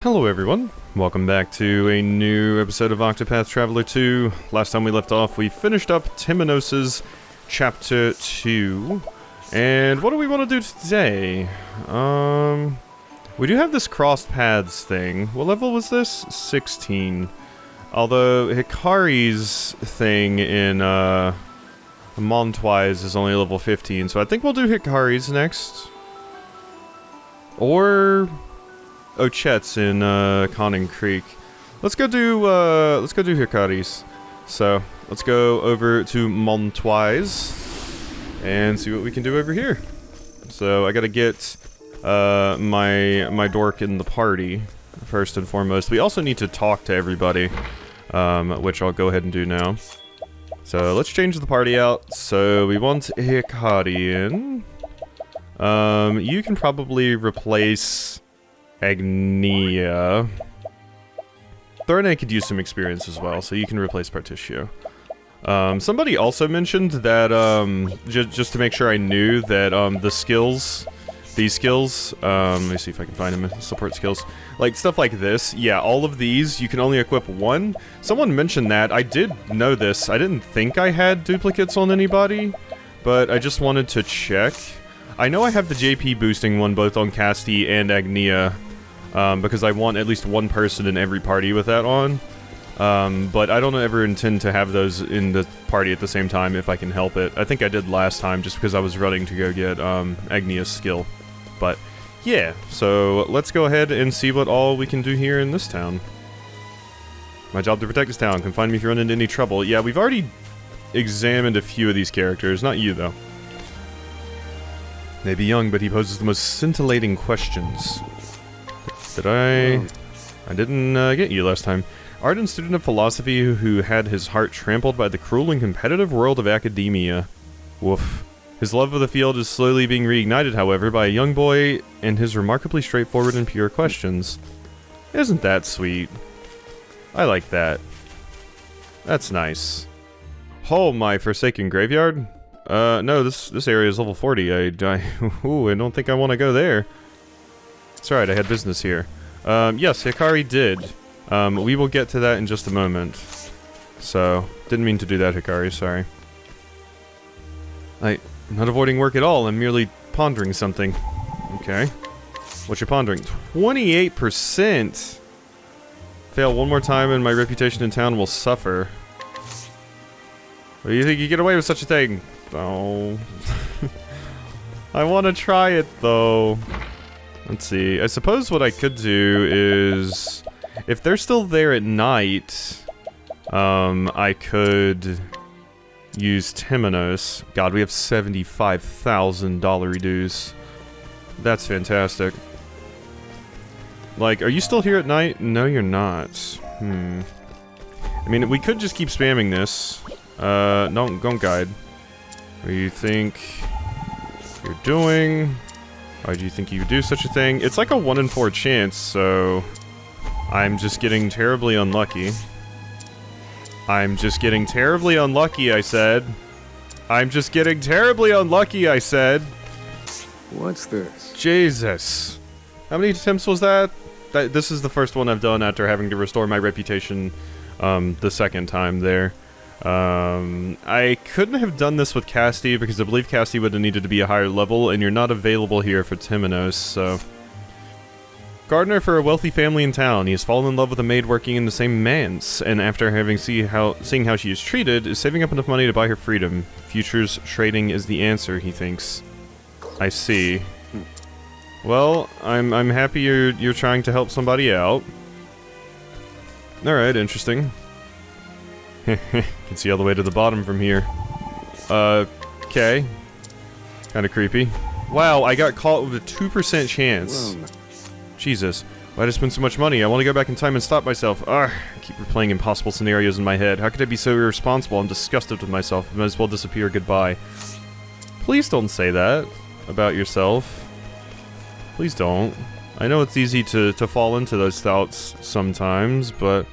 Hello everyone, welcome back to a new episode of Octopath Traveler 2. Last time we left off, we finished up Temenos' Chapter 2. And what do we want to do today? We do have this crossed paths thing. What level was this? 16. Although Hikari's thing in Montwise is only level 15, so I think we'll do Hikari's next. Or Ochet's in Conning Creek. Let's go do Hikari's. So let's go over to Montwise and see what we can do over here. So I gotta get my dork in the party first and foremost. We also need to talk to everybody, which I'll go ahead and do now. So let's change the party out. So we want Hikari in. You can probably replace Agnia. Thorne could use some experience as well, so you can replace Particio. Somebody also mentioned that, just to make sure I knew that, these skills, let me see if I can find them, support skills, like stuff like this, yeah, all of these, you can only equip one. Someone mentioned that. I did know this. I didn't think I had duplicates on anybody, but I just wanted to check. I know I have the JP boosting one both on Casti and Agnia, because I want at least one person in every party with that on. But I don't ever intend to have those in the party at the same time if I can help it. I think I did last time just because I was running to go get Agnia's skill. But yeah, so let's go ahead and see what all we can do here in this town. My job to protect this town. Can find me if you run into any trouble. Yeah, we've already examined a few of these characters. Not you, though. May be young, but he poses the most scintillating questions. Did I didn't get you last time. Ardent student of philosophy who had his heart trampled by the cruel and competitive world of academia. Woof. His love of the field is slowly being reignited, however, by a young boy and his remarkably straightforward and pure questions. Isn't that sweet? I like that. That's nice. Oh, my forsaken graveyard? No, this area is level 40. I don't think I want to go there. It's alright, I had business here. Yes, Hikari did. We will get to that in just a moment. So, didn't mean to do that, Hikari, sorry. I'm not avoiding work at all, I'm merely pondering something. Okay. What you pondering? 28%! Fail one more time and my reputation in town will suffer. What do you think you get away with such a thing? Oh. I want to try it, though. Let's see. I suppose what I could do is, if they're still there at night, I could use Temenos. God, we have $75,000 dues. That's fantastic. Like, are you still here at night? No, you're not. I mean, we could just keep spamming this. Don't guide. What do you think you're doing? Why do you think you would do such a thing? It's like a 1 in 4 chance, so I'm just getting terribly unlucky. I'm just getting terribly unlucky, I said. I'm just getting terribly unlucky, I said. What's this? Jesus. How many attempts was that? This is the first one I've done after having to restore my reputation, the second time there. I couldn't have done this with Casti because I believe Casti would have needed to be a higher level, and you're not available here for Temenos, so... Gardener for a wealthy family in town. He has fallen in love with a maid working in the same manse, and after having seeing how she is treated, is saving up enough money to buy her freedom. Futures trading is the answer, he thinks. I see. Well, I'm happy you're trying to help somebody out. Alright, interesting. Can see all the way to the bottom from here. Okay. Kinda creepy. Wow, I got caught with a 2% chance. Whoa. Jesus. Why'd I spend so much money? I want to go back in time and stop myself. Ugh, I keep replaying impossible scenarios in my head. How could I be so irresponsible? I'm disgusted with myself. I might as well disappear. Goodbye. Please don't say that about yourself. Please don't. I know it's easy to fall into those thoughts sometimes, but...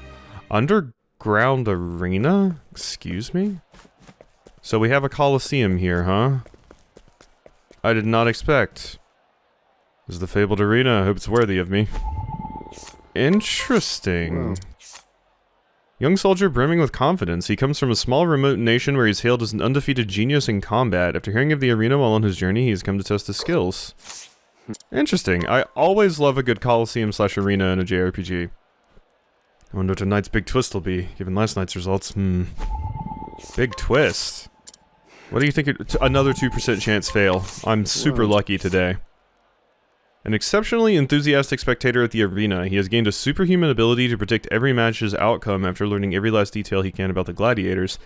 Underground arena? Excuse me? So we have a coliseum here, huh? I did not expect. This is the fabled arena. I hope it's worthy of me. Interesting. Wow. Young soldier brimming with confidence. He comes from a small remote nation where he's hailed as an undefeated genius in combat. After hearing of the arena while on his journey, he has come to test his skills. Interesting. I always love a good Coliseum/arena in a JRPG. I wonder what tonight's big twist will be, given last night's results. Big twist. What do you think? Another 2% chance fail. I'm super lucky today. An exceptionally enthusiastic spectator at the arena, he has gained a superhuman ability to predict every match's outcome after learning every last detail he can about the gladiators.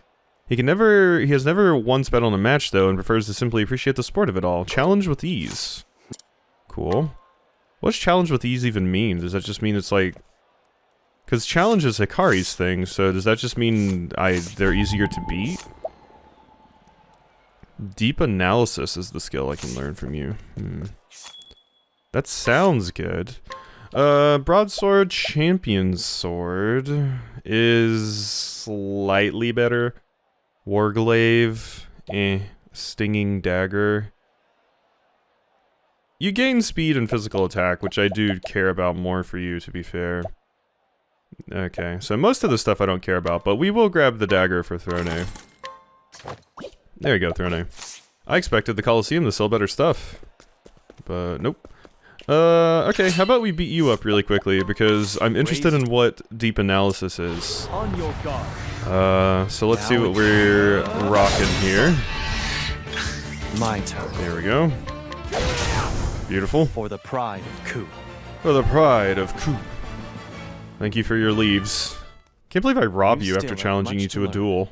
He has never once bet on a match though, and prefers to simply appreciate the sport of it all. Challenge with ease. Cool. What's challenge with ease even mean? Does that just mean it's like... Because challenge is Hikari's thing, so does that just mean they're easier to beat? Deep analysis is the skill I can learn from you. That sounds good. Broadsword Champion's Sword is slightly better. Warglaive, Stinging Dagger. You gain speed and physical attack, which I do care about more for you, to be fair. Okay, so most of the stuff I don't care about, but we will grab the dagger for Throne. There you go, Throne. I expected the Coliseum to sell better stuff. But nope. Okay, how about we beat you up really quickly, because I'm interested in what deep analysis is. On your guard. So let's see what we're rocking here. My turn. There we go. Beautiful. For the pride of Ku. For the pride of Ku. Thank you for your leaves. Can't believe I robbed you after challenging you to a duel.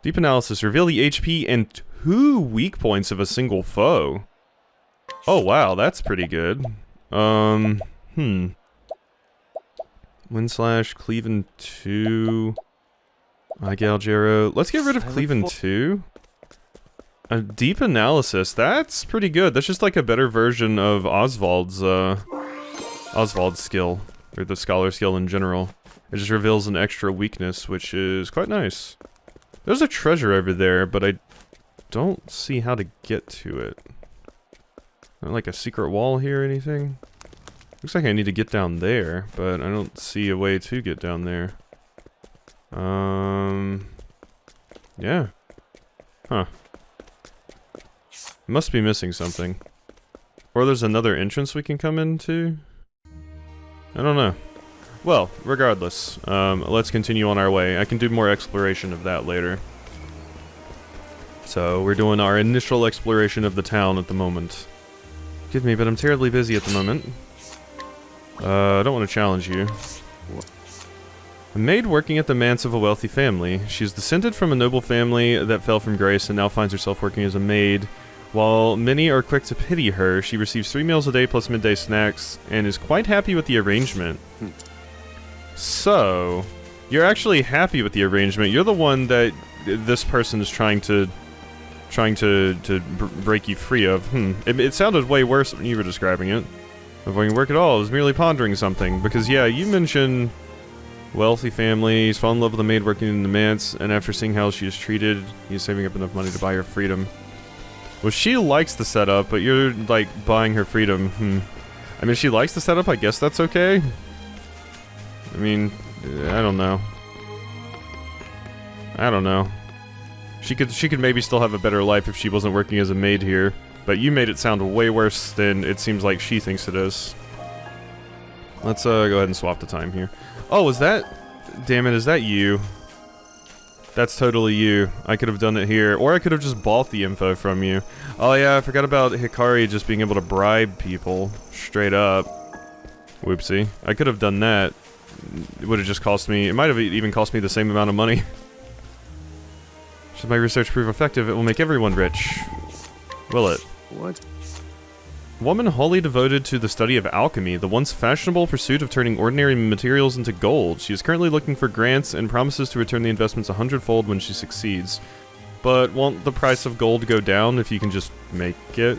Deep analysis. Reveal the HP and 2 weak points of a single foe. Oh wow, that's pretty good. Wind slash, Cleaven 2. Galgero. Let's get rid of Cleaven 2. A deep analysis. That's pretty good. That's just like a better version of Oswald's skill. Or the scholar skill in general. It just reveals an extra weakness, which is quite nice. There's a treasure over there, but I don't see how to get to it. Not like a secret wall here or anything. Looks like I need to get down there, but I don't see a way to get down there. Yeah. Huh. Must be missing something. Or there's another entrance we can come into? I don't know. Well, regardless, let's continue on our way. I can do more exploration of that later. So, we're doing our initial exploration of the town at the moment. Forgive me, but I'm terribly busy at the moment. I don't want to challenge you. A maid working at the manse of a wealthy family. She is descended from a noble family that fell from grace and now finds herself working as a maid. While many are quick to pity her, she receives 3 meals a day plus midday snacks and is quite happy with the arrangement. So, you're actually happy with the arrangement. You're the one that this person is trying to break you free of. It sounded way worse when you were describing it. Avoiding work at all is merely pondering something. Because yeah, you mentioned wealthy families, fall in love with a maid working in the manse, and after seeing how she is treated, he's saving up enough money to buy her freedom. Well, she likes the setup, but you're, like, buying her freedom. I mean, if she likes the setup, I guess that's okay. I mean, I don't know. I don't know. She could maybe still have a better life if she wasn't working as a maid here, but you made it sound way worse than it seems like she thinks it is. Let's go ahead and swap the time here. Oh, is that... Damn it, is that you? That's totally you. I could have done it here, or I could have just bought the info from you. Oh yeah, I forgot about Hikari just being able to bribe people, straight up. Whoopsie. I could have done that. It would have just cost me, it might have even cost me the same amount of money. Should my research prove effective, it will make everyone rich. Will it? What? Woman wholly devoted to the study of alchemy, the once fashionable pursuit of turning ordinary materials into gold. She is currently looking for grants and promises to return the investments 100-fold when she succeeds. But won't the price of gold go down if you can just make it?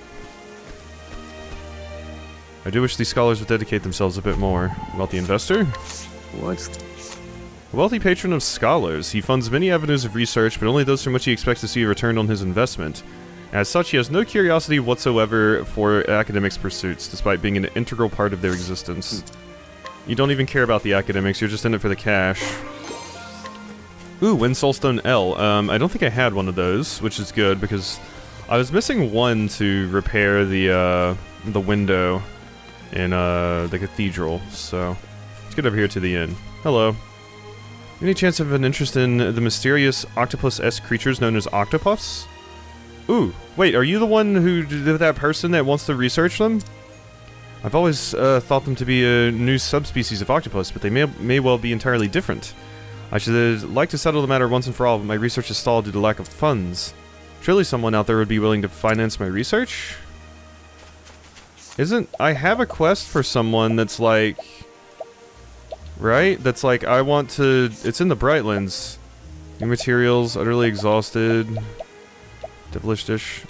I do wish these scholars would dedicate themselves a bit more. Wealthy investor? What's... A wealthy patron of scholars. He funds many avenues of research, but only those from which he expects to see a return on his investment. As such, he has no curiosity whatsoever for academics' pursuits, despite being an integral part of their existence. You don't even care about the academics, you're just in it for the cash. Ooh, Wind Soulstone L. I don't think I had one of those, which is good, because I was missing one to repair the window in, the cathedral, so... Let's get over here to the inn. Hello. Any chance of an interest in the mysterious octopus-esque creatures known as octopuffs? Ooh, wait, are you the one who that person that wants to research them? I've always thought them to be a new subspecies of octopus, but they may well be entirely different. I should like to settle the matter once and for all, but my research is stalled due to lack of funds. Surely someone out there would be willing to finance my research? I have a quest for someone that's like... Right? That's like, I want to... It's in the Brightlands. New materials, utterly exhausted. Devilish dish.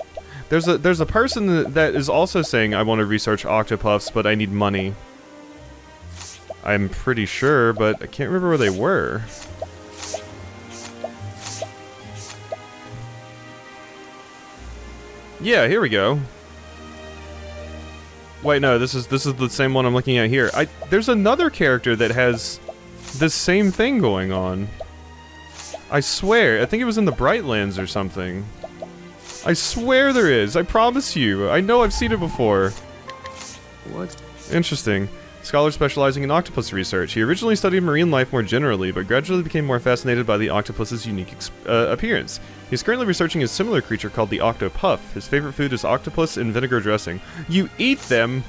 There's a person that is also saying I want to research octopuffs, but I need money. I'm pretty sure, but I can't remember where they were. Yeah, here we go. Wait, no, this is the same one I'm looking at here. There's another character that has this same thing going on. I swear, I think it was in the Brightlands or something. I swear there is, I promise you. I know I've seen it before. What? Interesting. Scholar specializing in octopus research. He originally studied marine life more generally, but gradually became more fascinated by the octopus's unique appearance. He's currently researching a similar creature called the Octopath. His favorite food is octopus in vinegar dressing. You eat them!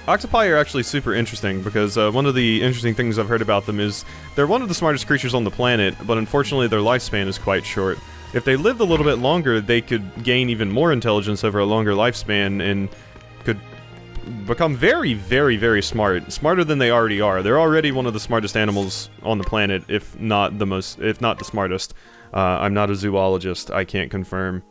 Octopi are actually super interesting, because one of the interesting things I've heard about them is they're one of the smartest creatures on the planet, but unfortunately their lifespan is quite short. If they lived a little bit longer, they could gain even more intelligence over a longer lifespan and could become very, very, very smart. Smarter than they already are. They're already one of the smartest animals on the planet, if not the smartest. I'm not a zoologist, I can't confirm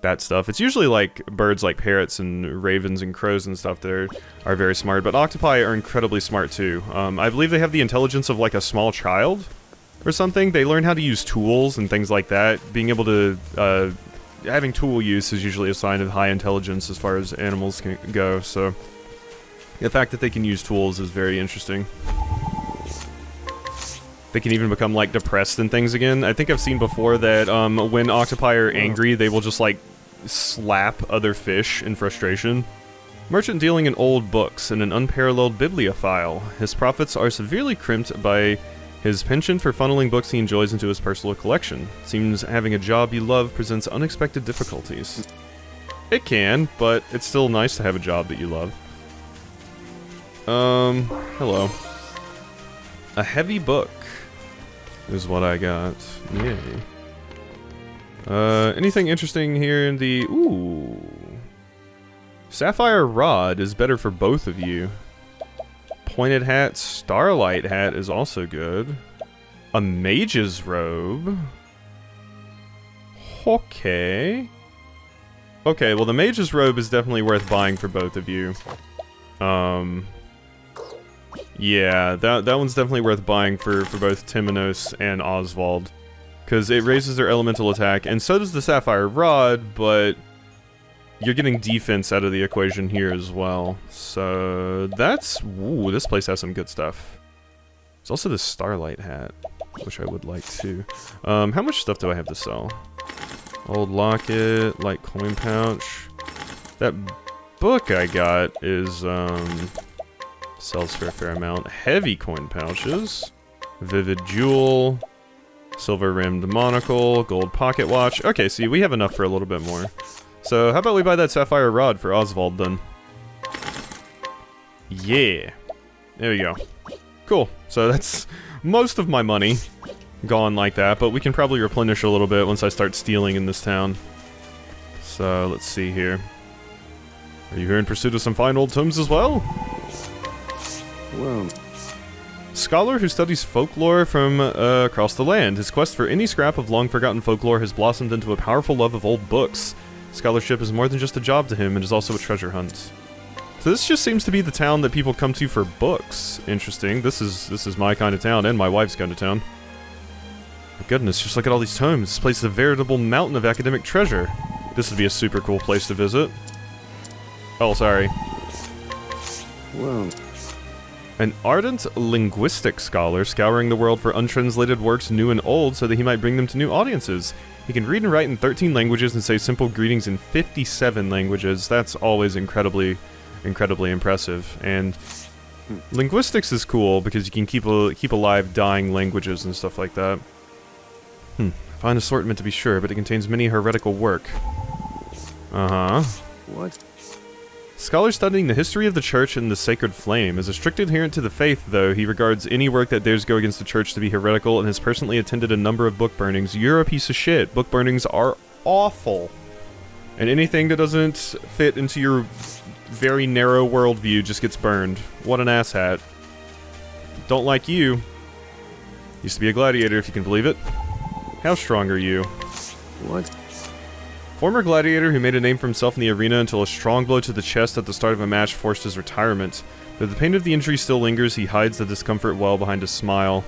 that stuff. It's usually like birds like parrots and ravens and crows and stuff that are very smart, but octopi are incredibly smart too. I believe they have the intelligence of like a small child or something. They learn how to use tools and things like that. Being able to, having tool use is usually a sign of high intelligence as far as animals can go, so the fact that they can use tools is very interesting. They can even become, like, depressed and things again. I think I've seen before that, when octopi are angry, they will just, like, slap other fish in frustration. Merchant dealing in old books and an unparalleled bibliophile. His profits are severely crimped by his penchant for funneling books he enjoys into his personal collection. Seems having a job you love presents unexpected difficulties. It can, but it's still nice to have a job that you love. Hello. A heavy book is what I got. Yay. Anything interesting here in the... Ooh. Sapphire Rod is better for both of you. Pointed Hat, Starlight Hat is also good. A Mage's Robe. Okay. Okay, well the Mage's Robe is definitely worth buying for both of you. Yeah, that one's definitely worth buying for both Timonos and Oswald. Because it raises their elemental attack, and so does the Sapphire Rod, but you're getting defense out of the equation here as well. So that's... Ooh, this place has some good stuff. There's also this Starlight Hat, which I would like too. How much stuff do I have to sell? Old locket, light coin pouch. That book I got is, sells for a fair amount. Heavy coin pouches. Vivid jewel. Silver rimmed monocle. Gold pocket watch. Okay, see, we have enough for a little bit more. So, how about we buy that sapphire rod for Oswald then? Yeah. There we go. Cool. So that's most of my money gone like that, but we can probably replenish a little bit once I start stealing in this town. So, let's see here. Are you here in pursuit of some fine old tomes as well? Well... Scholar who studies folklore from across the land. His quest for any scrap of long-forgotten folklore has blossomed into a powerful love of old books. Scholarship is more than just a job to him, it is also a treasure hunt. So this just seems to be the town that people come to for books. Interesting. This is my kind of town, and my wife's kind of town. My goodness, just look at all these tomes. This place is a veritable mountain of academic treasure. This would be a super cool place to visit. Oh, sorry. Well... An ardent linguistic scholar scouring the world for untranslated works new and old so that he might bring them to new audiences. He can read and write in 13 languages and say simple greetings in 57 languages. That's always incredibly impressive. And linguistics is cool because you can keep alive dying languages and stuff like that. Fine assortment to be sure, but it contains many heretical work. What? Scholar studying the history of the church and the sacred flame. As a strict adherent to the faith, though, he regards any work that dares go against the church to be heretical and has personally attended a number of book burnings. You're a piece of shit. Book burnings are awful. And anything that doesn't fit into your very narrow worldview just gets burned. What an asshat. Don't like you. Used to be a gladiator, if you can believe it. How strong are you? What? Former gladiator who made a name for himself in the arena until a strong blow to the chest at the start of a match forced his retirement. Though the pain of the injury still lingers, he hides the discomfort well behind a smile.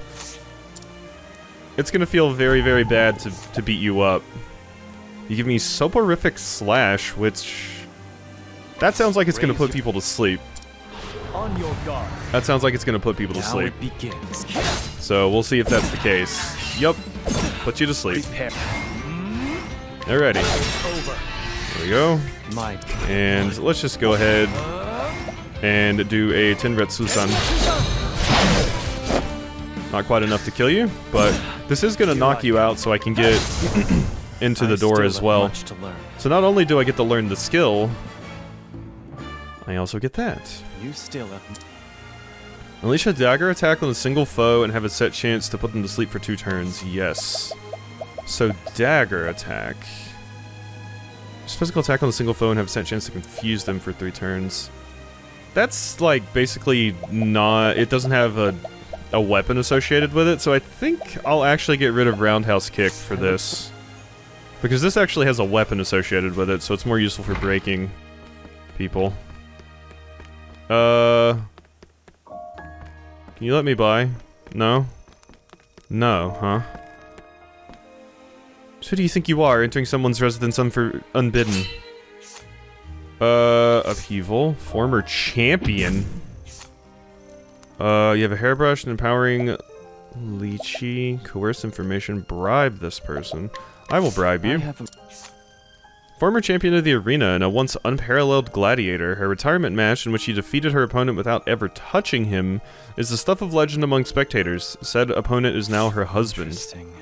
It's gonna feel very, very bad to beat you up. You give me soporific slash, which... That sounds like it's gonna put people to sleep. On your guard. That sounds like it's gonna put people to Now sleep. it begins. So we'll see if that's the case. Yup. Put you to sleep. Prepare. Alrighty. Over. There we go. My turn. And let's just go ahead and do a Tenretsu-san. Not quite enough to kill you, but this is going to knock you out so I can get into the door as well. Much to learn. So not only do I get to learn the skill, I also get that. You still have... Unleash a dagger attack on a single foe and have a set chance to put them to sleep for 2 turns. Yes. So dagger attack. Just physical attack on a single foe and have a set chance to confuse them for 3 turns. That's like basically not... It doesn't have a weapon associated with it, so I think I'll actually get rid of roundhouse kick for this. Because this actually has a weapon associated with it, so it's more useful for breaking people. Can you let me by? No? No, huh? So who do you think you are, entering someone's residence unbidden? Upheaval. Former champion. You have a hairbrush, an empowering lychee, coerce information, bribe this person. I will bribe you. Former champion of the arena and a once unparalleled gladiator. Her retirement match, in which she defeated her opponent without ever touching him, is the stuff of legend among spectators. Said opponent is now her husband. Interesting.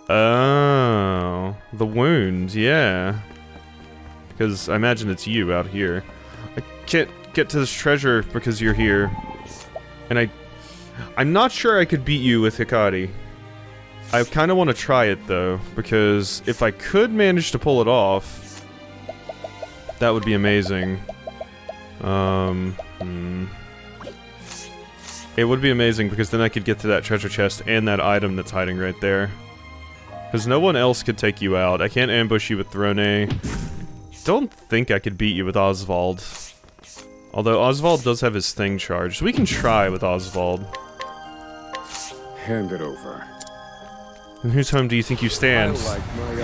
Oh, the wound, yeah. Because I imagine it's you out here. I can't get to this treasure because you're here. And I'm not sure I could beat you with Hikari. I kind of want to try it though, because if I could manage to pull it off, that would be amazing. It would be amazing because then I could get to that treasure chest and that item that's hiding right there. Because no one else could take you out. I can't ambush you with Throne. Don't think I could beat you with Oswald. Although Oswald does have his thing charged. We can try with Oswald. Hand it over. And whose home do you think you stand?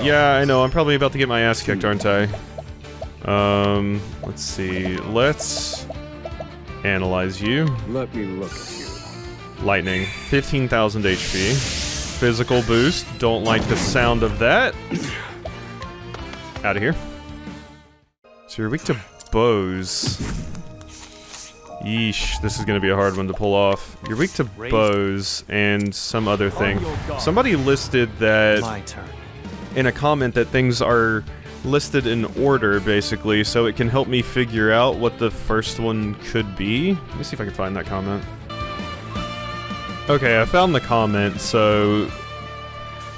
Yeah, I know. I'm probably about to get my ass kicked, aren't I? Let's see. Let's analyze you. Let me look at you. Lightning. 15,000 HP. Physical boost. Don't like the sound of that. Out of here. So you're weak to bows. Yeesh, this is gonna be a hard one to pull off. You're weak to bows and some other thing. Somebody listed that My turn. in a comment that things are listed in order, basically, so it can help me figure out what the first one could be. Let me see if I can find that comment. Okay, I found the comment, so...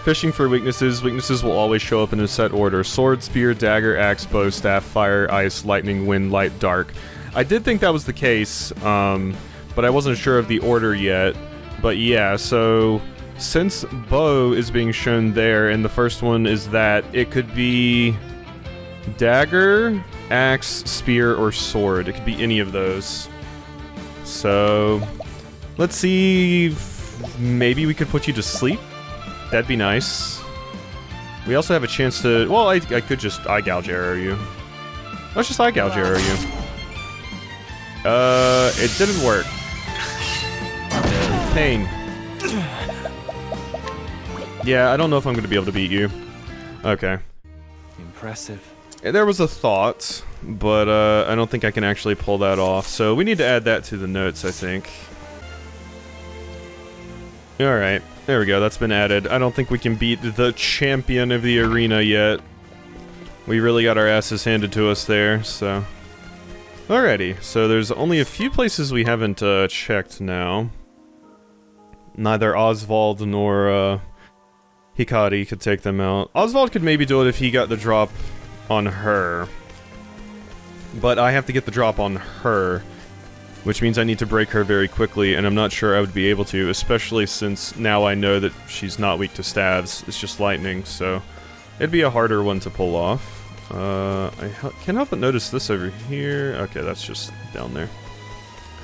Fishing for weaknesses. Weaknesses will always show up in a set order. Sword, spear, dagger, axe, bow, staff, fire, ice, lightning, wind, light, dark. I did think that was the case, but I wasn't sure of the order yet. But yeah, so since bow is being shown there, and the first one is that, it could be dagger, axe, spear, or sword. It could be any of those. So let's see if maybe we could put you to sleep. That'd be nice. We also have a chance to... Well, I could just eye gouge arrow you. Let's just eye gouge arrow you. It didn't work. pain. Yeah, I don't know if I'm gonna be able to beat you. Okay. Impressive. There was a thought, but I don't think I can actually pull that off. So we need to add that to the notes, I think. Alright, there we go, that's been added. I don't think we can beat the champion of the arena yet. We really got our asses handed to us there, so... Alrighty, so there's only a few places we haven't checked now. Neither Oswald nor Hikari could take them out. Oswald could maybe do it if he got the drop on her. But I have to get the drop on her, which means I need to break her very quickly, and I'm not sure I would be able to, especially since now I know that she's not weak to stabs, it's just lightning, so it'd be a harder one to pull off. I can't help but notice this over here. Okay, that's just down there.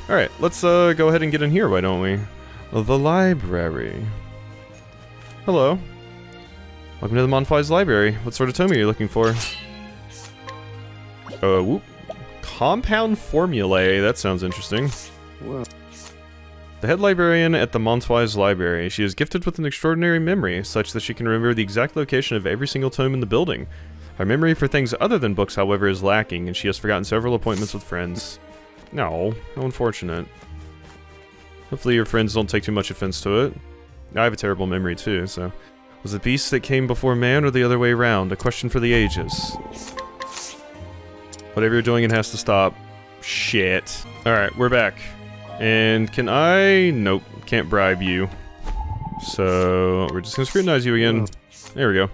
Alright, let's go ahead and get in here, why don't we? The library. Hello. Welcome to the Montwise library. What sort of tome are you looking for? Whoop. Compound formulae, that sounds interesting. Well, The head librarian at the Montwise library. She is gifted with an extraordinary memory, such that she can remember the exact location of every single tome in the building. Her memory for things other than books, however, is lacking, and she has forgotten several appointments with friends. No, how unfortunate. Hopefully your friends don't take too much offense to it. I have a terrible memory too, so... Was it beast that came before man, or the other way around? A question for the ages. Whatever you're doing, it has to stop. Shit. Alright, we're back. And can I... Nope, can't bribe you. So, we're just gonna scrutinize you again. There we go.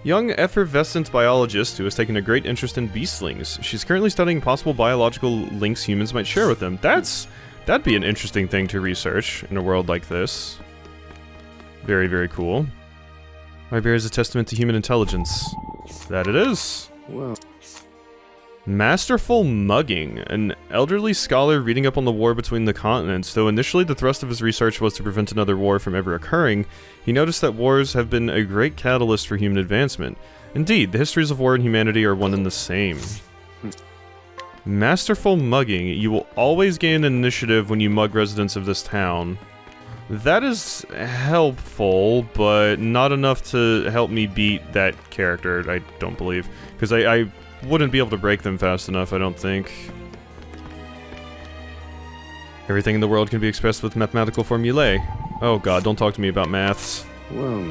Young, effervescent biologist who has taken a great interest in beastlings. She's currently studying possible biological links humans might share with them. That'd be an interesting thing to research in a world like this. Very, very cool. Library is a testament to human intelligence. That it is. well, Masterful mugging. An elderly scholar reading up on the war between the continents. Though initially the thrust of his research was to prevent another war from ever occurring, he noticed that wars have been a great catalyst for human advancement. Indeed, the histories of war and humanity are one and the same. Masterful mugging. You will always gain an initiative when you mug residents of this town. That is helpful, but not enough to help me beat that character, I don't believe. Because I wouldn't be able to break them fast enough, I don't think. Everything in the world can be expressed with mathematical formulae. Oh god, don't talk to me about maths. well,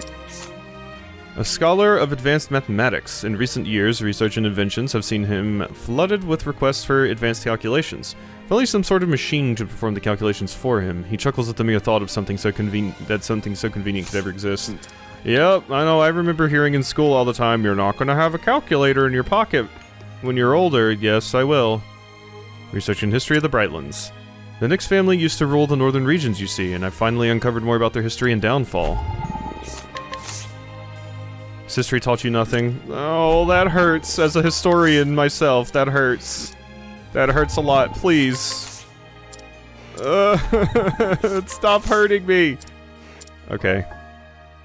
A scholar of advanced mathematics. In recent years, research and inventions have seen him flooded with requests for advanced calculations. If only some sort of machine to perform the calculations for him. He chuckles at the mere thought of something so convenient could ever exist. Yep, I know, I remember hearing in school all the time, you're not gonna have a calculator in your pocket when you're older. Yes, I will. Research and history of the Brightlands. The Nix family used to rule the northern regions, you see, and I've finally uncovered more about their history and downfall. Has history taught you nothing? Oh, that hurts. As a historian myself, that hurts. That hurts a lot, please. Stop hurting me. Okay.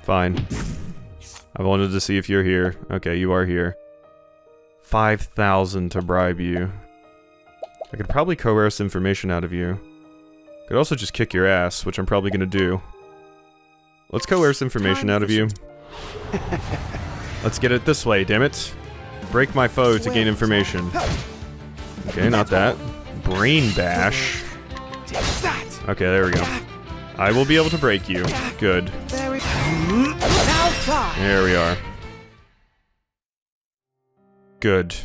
Fine. I wanted to see if you're here. Okay, you are here. 5,000 to bribe you. I could probably coerce information out of you. Could also just kick your ass, which I'm probably gonna do. Let's coerce information out of you. Let's get it this way, damn it. Break my foe to gain information. Okay, not that. Brain bash. Okay, there we go. I will be able to break you. Good. There we are. Good.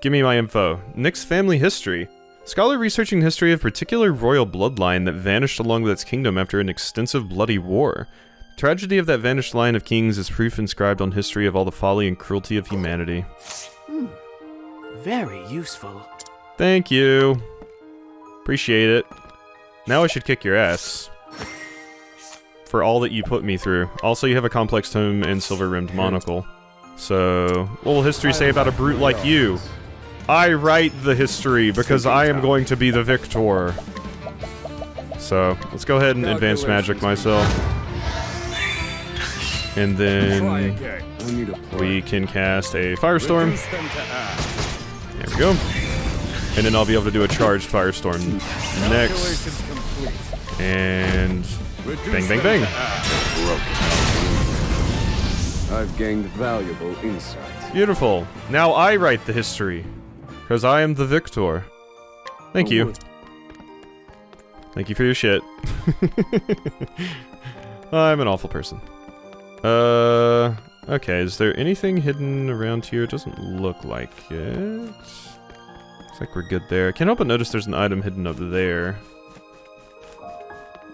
Give me my info. Nix family history. Scholar researching the history of a particular royal bloodline that vanished along with its kingdom after an extensive bloody war. The tragedy of that vanished line of kings is proof inscribed on history of all the folly and cruelty of humanity. Very useful. Thank you. Appreciate it. Now I should kick your ass. For all that you put me through. Also, you have a complex tome and silver-rimmed monocle. So, what will history say about a brute like you? I write the history because I am going to be the victor. So, let's go ahead and advance magic myself. And then we can cast a firestorm. There we go. And then I'll be able to do a charged firestorm next. And bang, bang, bang. I've gained valuable insight. Beautiful. Now I write the history. Because I am the victor. Thank you. Thank you for your shit. I'm an awful person. Okay, is there anything hidden around here? It doesn't look like it. Looks like we're good there. I can't help but notice there's an item hidden over there.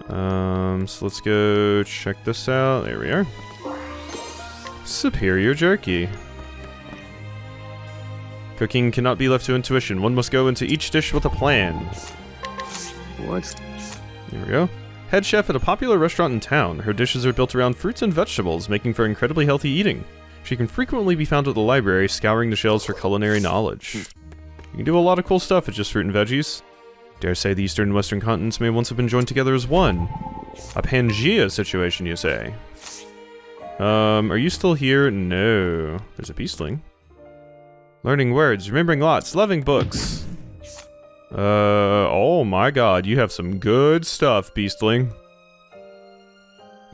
So let's go check this out. There we are. Superior jerky. Cooking cannot be left to intuition. One must go into each dish with a plan. What? Here we go. Head chef at a popular restaurant in town. Her dishes are built around fruits and vegetables, making for incredibly healthy eating. She can frequently be found at the library, scouring the shelves for culinary knowledge. You can do a lot of cool stuff with just fruit and veggies. Dare say the eastern and western continents may once have been joined together as one. A Pangea situation, you say? Are you still here? No. There's a beastling. Learning words, remembering lots, loving books. Oh my god, you have some good stuff, beastling.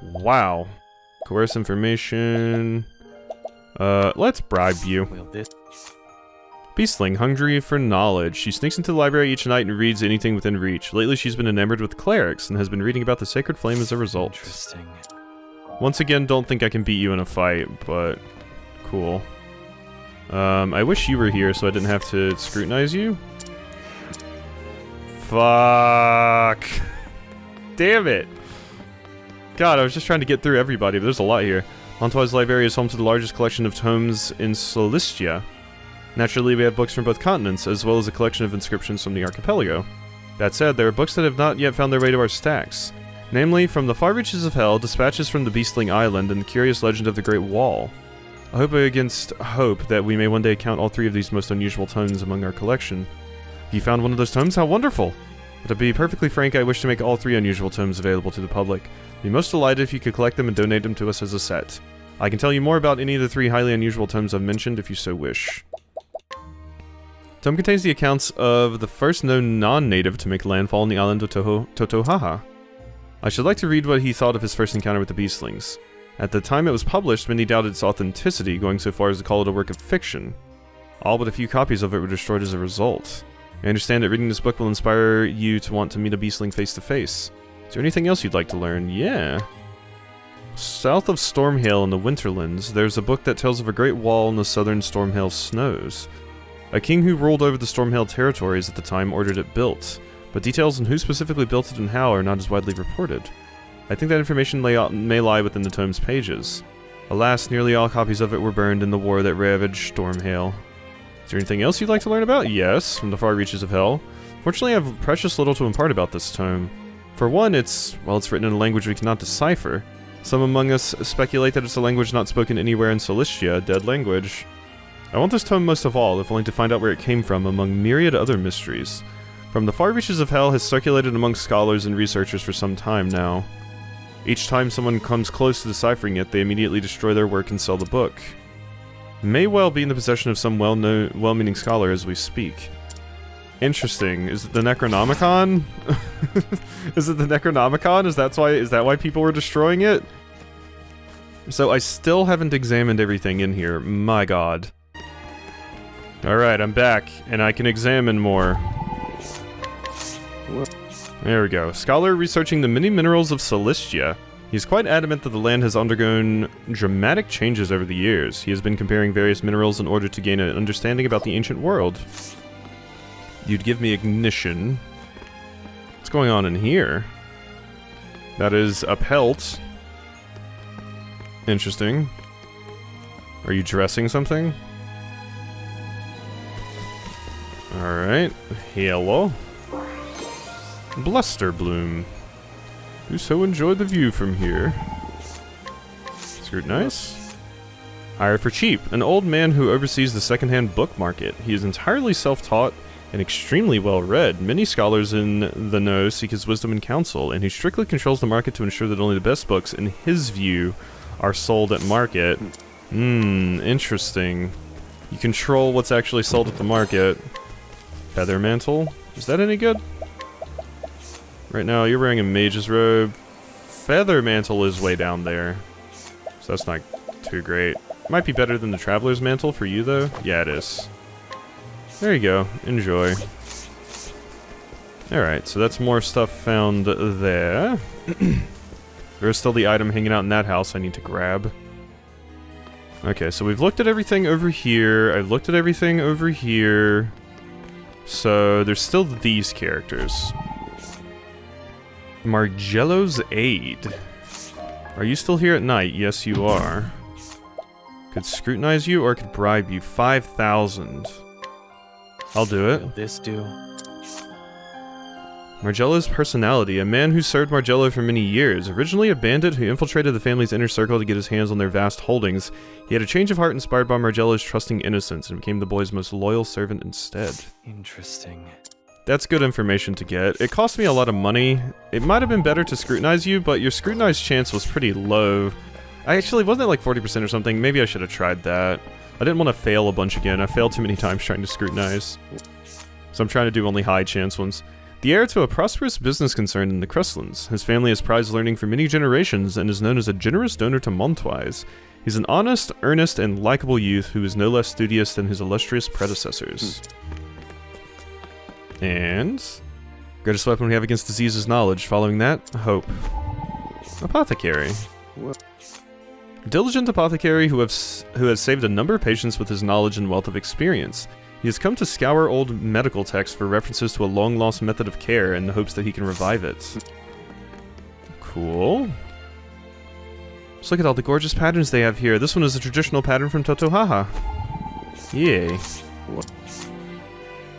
Wow. Coerce information. Let's bribe you. Will this? Beastling, hungry for knowledge. She sneaks into the library each night and reads anything within reach. Lately she's been enamored with clerics and has been reading about the sacred flame as a result. Interesting. Once again, don't think I can beat you in a fight, but cool. I wish you were here so I didn't have to scrutinize you. Fuck. Damn it. God, I was just trying to get through everybody, but there's a lot here. Montwise Library is home to the largest collection of tomes in Solistia. Naturally, we have books from both continents, as well as a collection of inscriptions from the archipelago. That said, there are books that have not yet found their way to our stacks. Namely, From the Far Reaches of Hell, Dispatches from the Beastling Island, and the Curious Legend of the Great Wall. I hope against hope that we may one day count all three of these most unusual tomes among our collection. If you found one of those tomes, how wonderful! But to be perfectly frank, I wish to make all three unusual tomes available to the public. I'd be most delighted if you could collect them and donate them to us as a set. I can tell you more about any of the three highly unusual tomes I've mentioned if you so wish. Tome contains the accounts of the first known non-native to make landfall on the island of Totohaha. I should like to read what he thought of his first encounter with the beastlings. At the time it was published, many doubted its authenticity, going so far as to call it a work of fiction. All but a few copies of it were destroyed as a result. I understand that reading this book will inspire you to want to meet a beastling face to face. Is there anything else you'd like to learn? Yeah. South of Stormhail in the Winterlands, there's a book that tells of a great wall in the southern Stormhail snows. A king who ruled over the Stormhail territories at the time ordered it built, but details on who specifically built it and how are not as widely reported. I think that information may lie within the tome's pages. Alas, nearly all copies of it were burned in the war that ravaged Stormhail. Is there anything else you'd like to learn about? Yes, From the Far Reaches of Hell. Fortunately, I have precious little to impart about this tome. For one, it's written in a language we cannot decipher. Some among us speculate that it's a language not spoken anywhere in Solistia, a dead language. I want this tome most of all, if only to find out where it came from among myriad other mysteries. From the Far Reaches of Hell has circulated among scholars and researchers for some time now. Each time someone comes close to deciphering it, they immediately destroy their work and sell the book. May well be in the possession of some well-meaning scholar as we speak. Interesting. Is it the Necronomicon? Is it the Necronomicon? Is that why people were destroying it? So I still haven't examined everything in here. My god. Alright, I'm back, and I can examine more. There we go. Scholar researching the many minerals of Solistia. He's quite adamant that the land has undergone dramatic changes over the years. He has been comparing various minerals in order to gain an understanding about the ancient world. You'd give me ignition. What's going on in here? That is a pelt. Interesting. Are you dressing something? Alright. Hello. Bluster Bloom. You so enjoyed the view from here. Scrutinize. Hire for cheap. An old man who oversees the secondhand book market. He is entirely self-taught and extremely well-read. Many scholars in the know seek his wisdom and counsel, and he strictly controls the market to ensure that only the best books, in his view, are sold at market. Interesting. You control what's actually sold at the market. Feather Mantle. Is that any good? Right now, you're wearing a mage's robe. Feather mantle is way down there. So that's not too great. Might be better than the traveler's mantle for you, though. Yeah, it is. There you go. Enjoy. Alright, so that's more stuff found there. There's still the item hanging out in that house I need to grab. Okay, so we've looked at everything over here. I've looked at everything over here. So there's still these characters. Margello's Aid. Are you still here at night? Yes, you are. Could scrutinize you or could bribe you. 5,000. I'll do it. Will this do? Margello's personality. A man who served Margello for many years. Originally a bandit who infiltrated the family's inner circle to get his hands on their vast holdings, he had a change of heart inspired by Margello's trusting innocence and became the boy's most loyal servant instead. Interesting. That's good information to get. It cost me a lot of money. It might have been better to scrutinize you, but your scrutinize chance was pretty low. Wasn't it like 40% or something? Maybe I should have tried that. I didn't want to fail a bunch again. I failed too many times trying to scrutinize. So I'm trying to do only high chance ones. The heir to a prosperous business concern in the Crestlands. His family has prized learning for many generations and is known as a generous donor to Montwise. He's an honest, earnest, and likable youth who is no less studious than his illustrious predecessors. And greatest weapon we have against disease is knowledge. Following that, hope. Apothecary. What? Diligent apothecary who has saved a number of patients with his knowledge and wealth of experience. He has come to scour old medical texts for references to a long-lost method of care in the hopes that he can revive it. Cool. Just look at all the gorgeous patterns they have here. This one is a traditional pattern from Totohaha. Yay. What?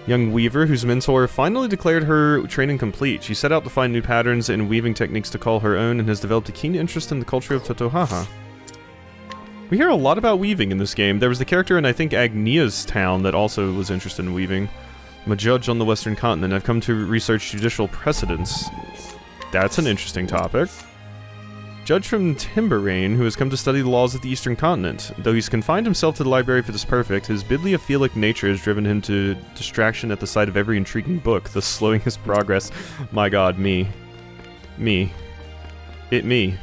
Young weaver whose mentor finally declared her training complete. She set out to find new patterns and weaving techniques to call her own and has developed a keen interest in the culture of Totohaha. We hear a lot about weaving in this game. There was the character in, I think, Agnia's town that also was interested in weaving. I'm a judge on the Western continent. I've come to research judicial precedents. That's an interesting topic. Judge from Timberain, who has come to study the laws of the Eastern continent. Though he's confined himself to the library for this perfect, his bibliophilic nature has driven him to distraction at the sight of every intriguing book, thus slowing his progress. My god, me. Me. Me.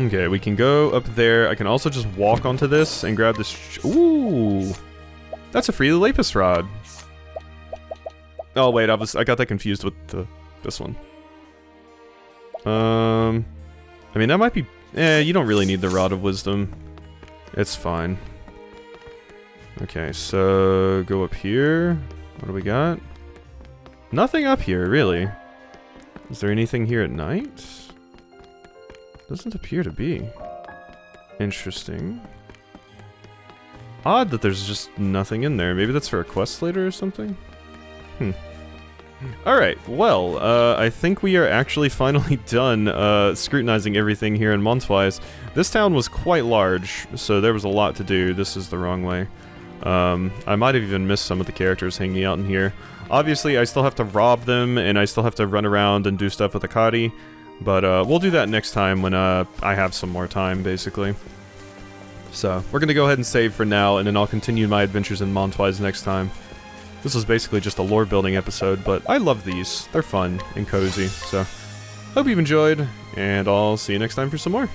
Okay, we can go up there. I can also just walk onto this and grab this. Ooh, that's a free lapis rod. Oh wait, I got that confused with this one. I mean that might be. You don't really need the rod of wisdom. It's fine. Okay, so go up here. What do we got? Nothing up here, really. Is there anything here at night? Doesn't appear to be. Interesting. Odd that there's just nothing in there. Maybe that's for a quest later or something? Alright, well, I think we are actually finally done scrutinizing everything here in Montwise. This town was quite large, so there was a lot to do. This is the wrong way. I might have even missed some of the characters hanging out in here. Obviously, I still have to rob them, and I still have to run around and do stuff with Akadi. But we'll do that next time when I have some more time, basically. So, we're going to go ahead and save for now, and then I'll continue my adventures in Montwise next time. This was basically just a lore-building episode, but I love these. They're fun and cozy, so hope you've enjoyed, and I'll see you next time for some more.